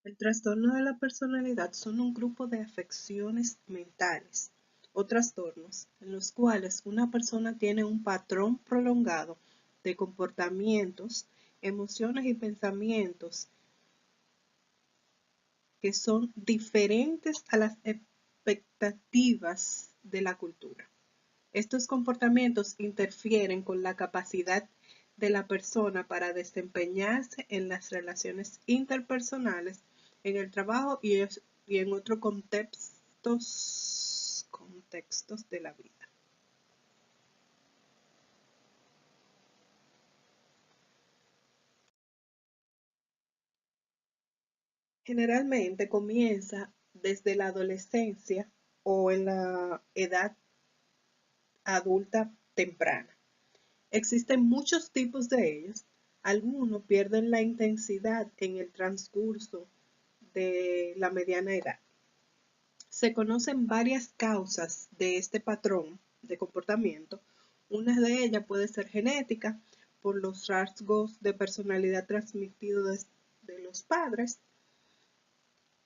El trastorno de la personalidad son un grupo de afecciones mentales o trastornos en los cuales una persona tiene un patrón prolongado de comportamientos, emociones y pensamientos que son diferentes a las expectativas de la cultura. Estos comportamientos interfieren con la capacidad de la persona para desempeñarse en las relaciones interpersonales, en el trabajo y en otros contextos de la vida. Generalmente comienza desde la adolescencia o en la edad adulta temprana. Existen muchos tipos de ellos. Algunos pierden la intensidad en el transcurso de la mediana edad. Se conocen varias causas de este patrón de comportamiento. Una de ellas puede ser genética, por los rasgos de personalidad transmitidos de los padres.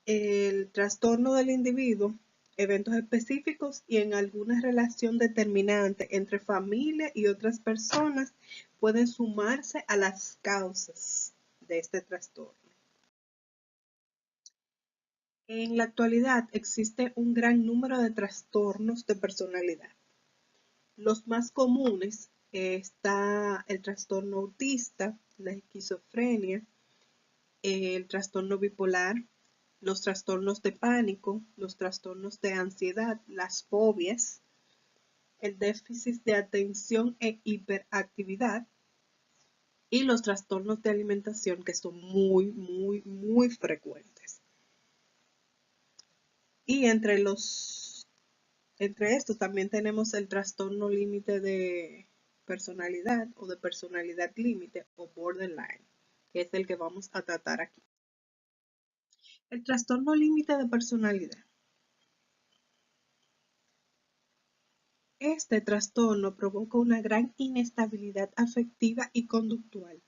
El trastorno del individuo, eventos específicos y en alguna relación determinante entre familia y otras personas pueden sumarse a las causas de este trastorno. En la actualidad existe un gran número de trastornos de personalidad. Los más comunes está el trastorno autista, la esquizofrenia, el trastorno bipolar, los trastornos de pánico, los trastornos de ansiedad, las fobias, el déficit de atención e hiperactividad y los trastornos de alimentación que son muy frecuentes. Y entre estos también tenemos el trastorno límite de personalidad o de personalidad límite o borderline, que es el que vamos a tratar aquí. El trastorno límite de personalidad. Este trastorno provoca una gran inestabilidad afectiva y conductual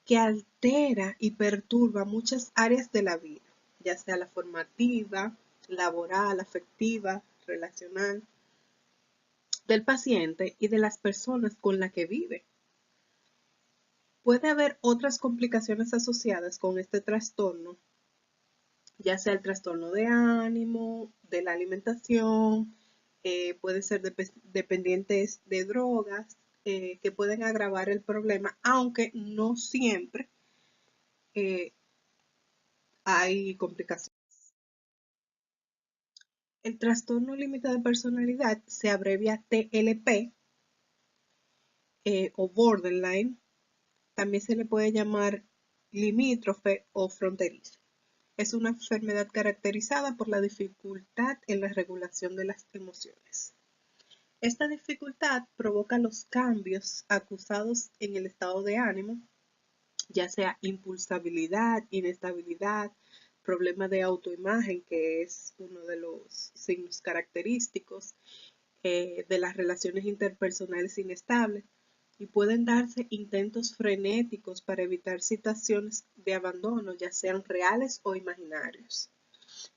que altera y perturba muchas áreas de la vida, ya sea la formativa, laboral, afectiva, relacional, del paciente y de las personas con las que vive. Puede haber otras complicaciones asociadas con este trastorno, ya sea el trastorno de ánimo, de la alimentación, puede ser dependientes de drogas, que pueden agravar el problema, aunque no siempre eh, hay complicaciones. El trastorno límite de personalidad se abrevia TLP o borderline. También se le puede llamar limítrofe o fronterizo. Es una enfermedad caracterizada por la dificultad en la regulación de las emociones. Esta dificultad provoca los cambios acusados en el estado de ánimo, ya sea impulsabilidad, inestabilidad, problema de autoimagen, que es uno de los signos característicos de las relaciones interpersonales inestables, y pueden darse intentos frenéticos para evitar situaciones de abandono, ya sean reales o imaginarios.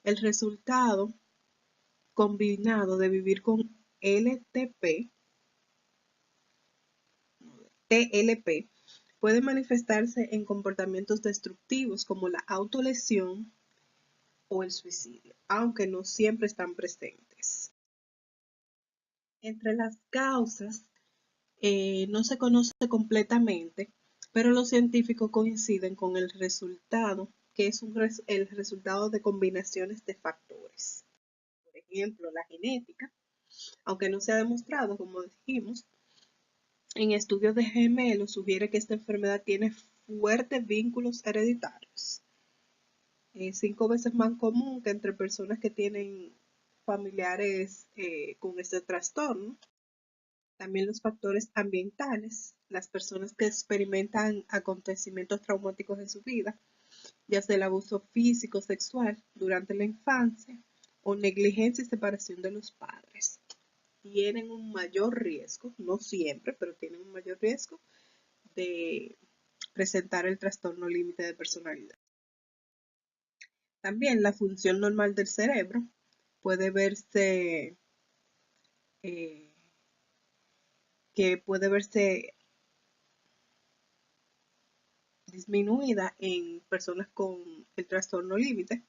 El resultado combinado de vivir con TLP puede manifestarse en comportamientos destructivos como la autolesión o el suicidio, aunque no siempre están presentes. Entre las causas no se conoce completamente, pero los científicos coinciden con el resultado, que es el resultado de combinaciones de factores. Por ejemplo, la genética, aunque no se ha demostrado, como dijimos, en estudios de gemelos sugiere que esta enfermedad tiene fuertes vínculos hereditarios. 5 veces más común que entre personas que tienen familiares con este trastorno. También los factores ambientales, las personas que experimentan acontecimientos traumáticos en su vida, ya sea el abuso físico, sexual durante la infancia o negligencia y separación de los padres, tienen un mayor riesgo, no siempre, pero tienen un mayor riesgo de presentar el trastorno límite de personalidad. También la función normal del cerebro puede verse, eh, puede verse disminuida en personas con el trastorno límite.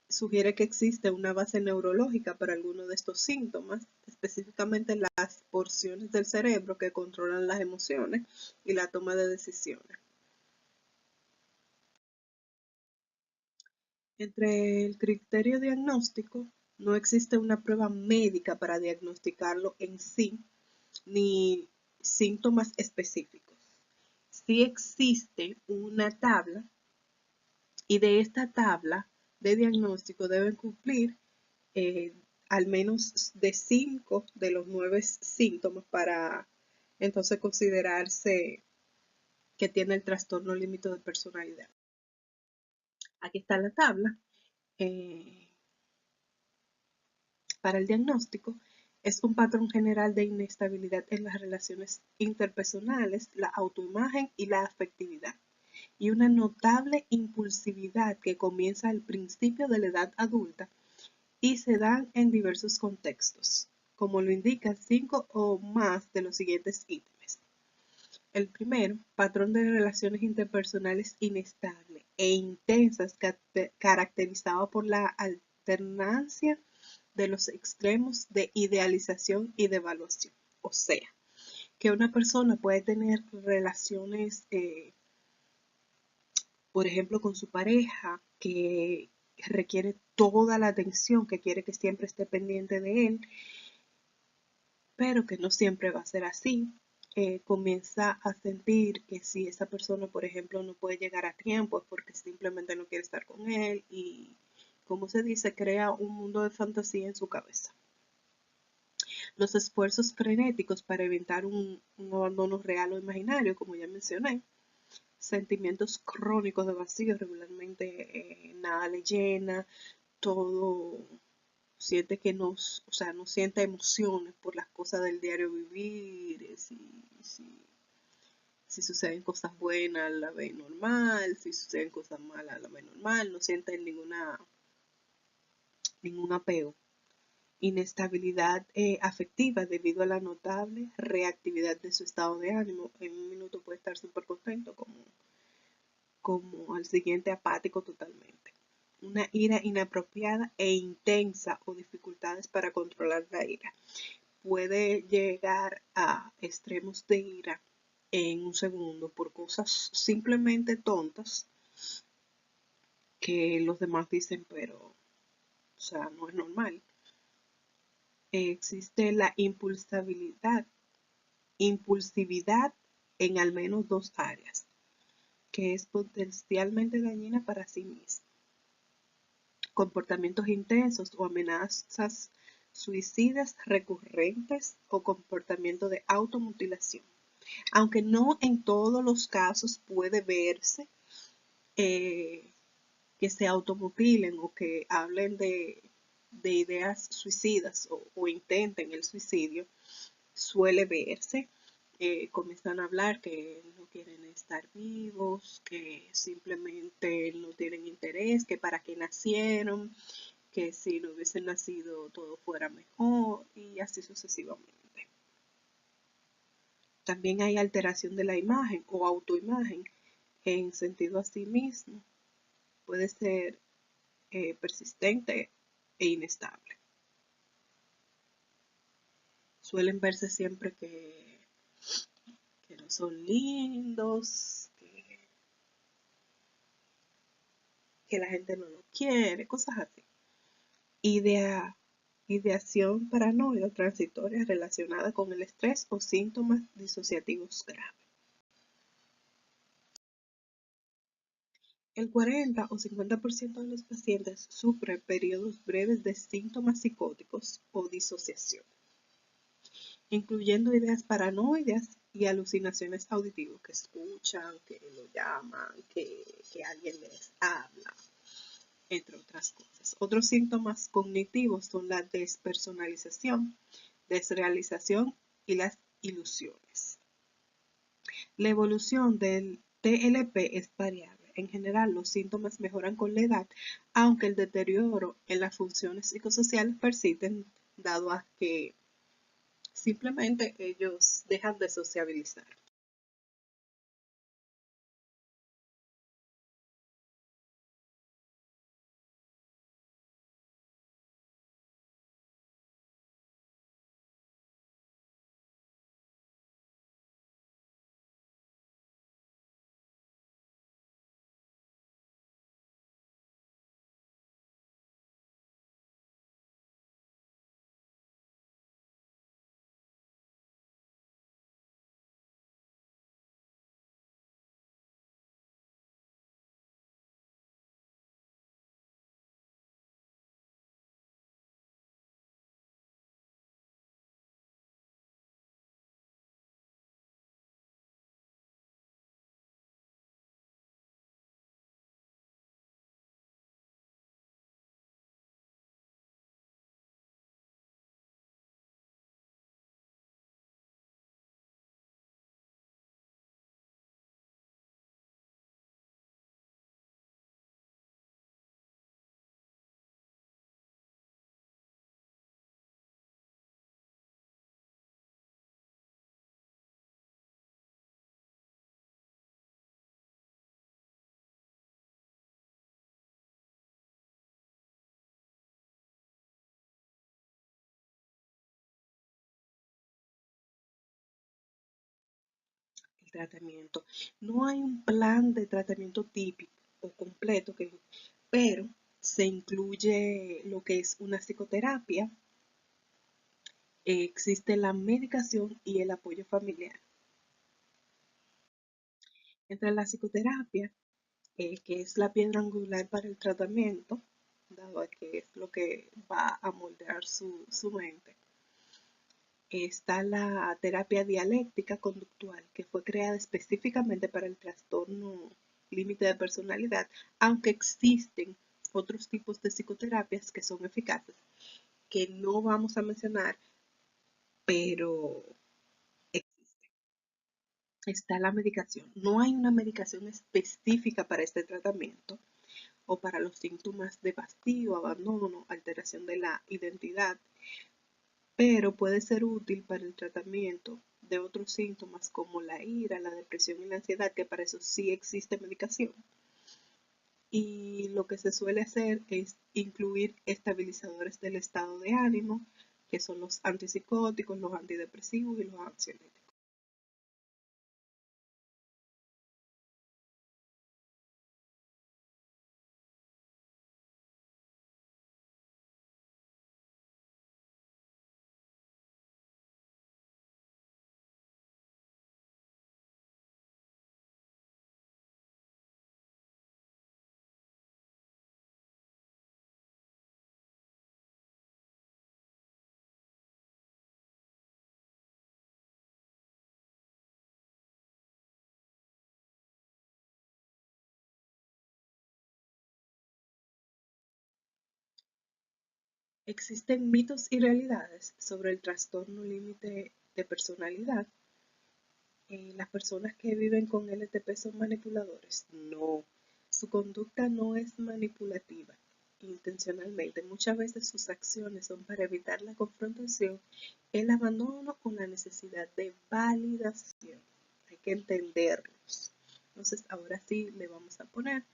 Sugiere que existe una base neurológica para algunos de estos síntomas, específicamente las porciones del cerebro que controlan las emociones y la toma de decisiones. Entre el criterio diagnóstico, no existe una prueba médica para diagnosticarlo en sí, ni síntomas específicos. Sí existe una tabla y de esta tabla de diagnóstico deben cumplir al menos de 5 de los 9 síntomas para entonces considerarse que tiene el trastorno límite de personalidad. Aquí está la tabla. Para el diagnóstico, es un patrón general de inestabilidad en las relaciones interpersonales, la autoimagen y la afectividad, y una notable impulsividad que comienza al principio de la edad adulta y se dan en diversos contextos, como lo indican 5 o más de los siguientes ítems. El primero, patrón de relaciones interpersonales inestable e intensas, caracterizado por la alternancia de los extremos de idealización y de evaluación. O sea, que una persona puede tener relaciones, por ejemplo, con su pareja, que requiere toda la atención, que quiere que siempre esté pendiente de él, pero que no siempre va a ser así. Comienza a sentir que si esa persona, por ejemplo, no puede llegar a tiempo es porque simplemente no quiere estar con él y, como se dice, crea un mundo de fantasía en su cabeza. Los esfuerzos frenéticos para evitar un abandono real o imaginario, como ya mencioné. Sentimientos crónicos de vacío, regularmente nada le llena, todo siente que no, o sea, no siente emociones por las cosas del diario vivir, si suceden cosas buenas la ve normal, si suceden cosas malas la ve normal, no siente ningún apego. Inestabilidad afectiva debido a la notable reactividad de su estado de ánimo. En un minuto puede estar súper contento como al siguiente apático totalmente. Una ira inapropiada e intensa o dificultades para controlar la ira. Puede llegar a extremos de ira en un segundo por cosas simplemente tontas que los demás dicen, pero, o sea, no es normal. Existe la impulsividad en al menos 2 áreas, que es potencialmente dañina para sí misma. Comportamientos intensos o amenazas suicidas recurrentes o comportamiento de automutilación. Aunque no en todos los casos puede verse que se automutilen o que hablen de ideas suicidas o intenten el suicidio, suele verse. Comienzan a hablar que no quieren estar vivos, que simplemente no tienen interés, que para qué nacieron, que si no hubiesen nacido todo fuera mejor y así sucesivamente. También hay alteración de la imagen o autoimagen en sentido a sí mismo. Puede ser persistente e inestable. Suelen verse siempre que no son lindos, que la gente no los quiere, cosas así. Ideación paranoide transitoria relacionada con el estrés o síntomas disociativos graves. El 40 o 50% de los pacientes sufren periodos breves de síntomas psicóticos o disociación, incluyendo ideas paranoides y alucinaciones auditivas, que escuchan, que lo llaman, que alguien les habla, entre otras cosas. Otros síntomas cognitivos son la despersonalización, desrealización y las ilusiones. La evolución del TLP es variable. En general, los síntomas mejoran con la edad, aunque el deterioro en las funciones psicosociales persisten, dado a que simplemente ellos dejan de sociabilizar. El tratamiento. No hay un plan de tratamiento típico o completo, pero se incluye lo que es una psicoterapia, existe la medicación y el apoyo familiar. Entre la psicoterapia, que es la piedra angular para el tratamiento, dado que es lo que va a moldear su mente, está la terapia dialéctica conductual, que fue creada específicamente para el trastorno límite de personalidad, aunque existen otros tipos de psicoterapias que son eficaces, que no vamos a mencionar, pero está la medicación. No hay una medicación específica para este tratamiento o para los síntomas de hastío, abandono, alteración de la identidad, pero puede ser útil para el tratamiento de otros síntomas como la ira, la depresión y la ansiedad, que para eso sí existe medicación. Y lo que se suele hacer es incluir estabilizadores del estado de ánimo, que son los antipsicóticos, los antidepresivos y los ansiolíticos. Existen mitos y realidades sobre el trastorno límite de personalidad. Las personas que viven con LTP son manipuladores. No, su conducta no es manipulativa intencionalmente. Muchas veces sus acciones son para evitar la confrontación, el abandono o la necesidad de validación. Hay que entenderlos. Entonces, ahora sí le vamos a poner